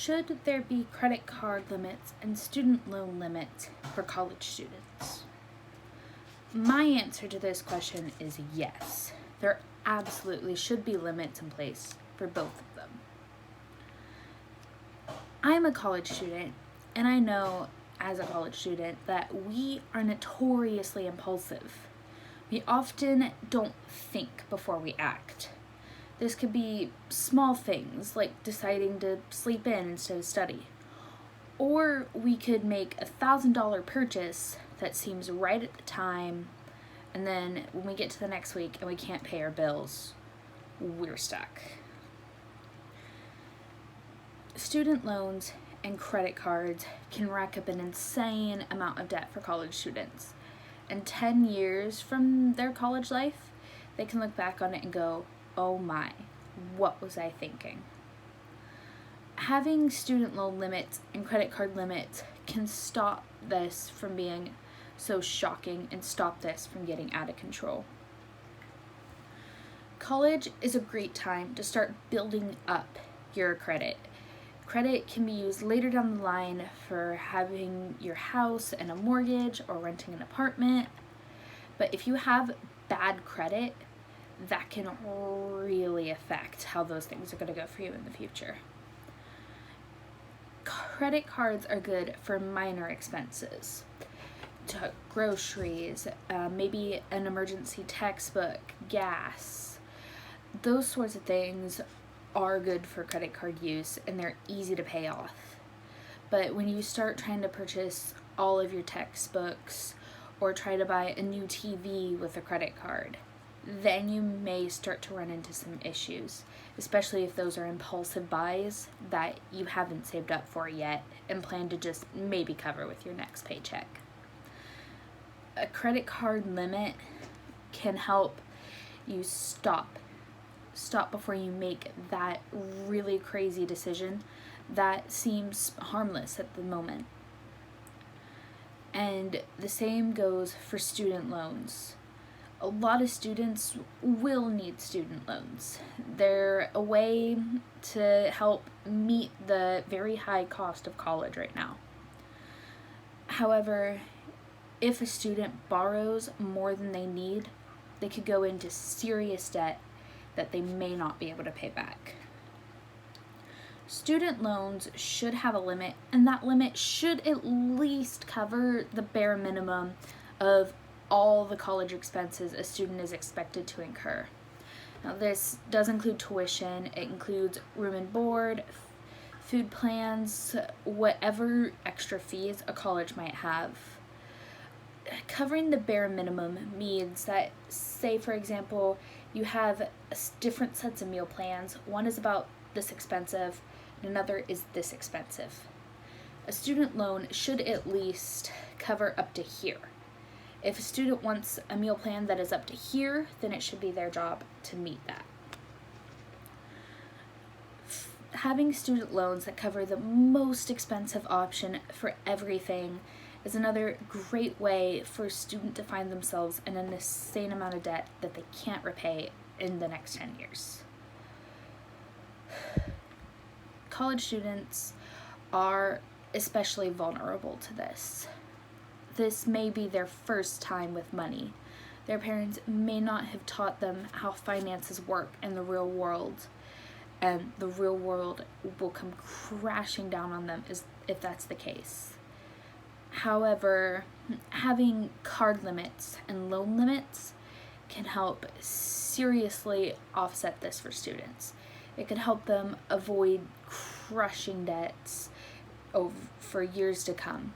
Should there be credit card limits and student loan limits for college students? My answer to this question is yes. There absolutely should be limits in place for both of them. I'm a college student, and I know as a college student that we are notoriously impulsive. We often don't think before we act. This could be small things like deciding to sleep in instead of study. Or we could make $1,000 purchase that seems right at the time, and then when we get to the next week and we can't pay our bills, we're stuck. Student loans and credit cards can rack up an insane amount of debt for college students. And 10 years from their college life, they can look back on it and go, oh my, what was I thinking? Having student loan limits and credit card limits can stop this from being so shocking and stop this from getting out of control. College is a great time to start building up your credit. Credit can be used later down the line for having your house and a mortgage or renting an apartment. But if you have bad credit, that can really affect how those things are going to go for you in the future. Credit cards are good for minor expenses, to groceries, maybe an emergency textbook, gas. Those sorts of things are good for credit card use, and they're easy to pay off. But when you start trying to purchase all of your textbooks or try to buy a new TV with a credit card, then you may start to run into some issues, especially if those are impulsive buys that you haven't saved up for yet and plan to just maybe cover with your next paycheck. A credit card limit can help you stop before you make that really crazy decision that seems harmless at the moment. And the same goes for student loans. A lot of students will need student loans. They're a way to help meet the very high cost of college right now. However, if a student borrows more than they need, they could go into serious debt that they may not be able to pay back. Student loans should have a limit, and that limit should at least cover the bare minimum of all the college expenses a student is expected to incur. Now, this does include tuition. It includes room and board, food plans, whatever extra fees a college might have. Covering the bare minimum means that, say for example, you have different sets of meal plans. One is about this expensive, and another is this expensive. A student loan should at least cover up to here. If a student wants a meal plan that is up to here, then it should be their job to meet that. Having student loans that cover the most expensive option for everything is another great way for a student to find themselves in an insane amount of debt that they can't repay in the next 10 years. College students are especially vulnerable to this. This may be their first time with money. Their parents may not have taught them how finances work in the real world, and the real world will come crashing down on them if that's the case. However, having card limits and loan limits can help seriously offset this for students. It could help them avoid crushing debts for years to come.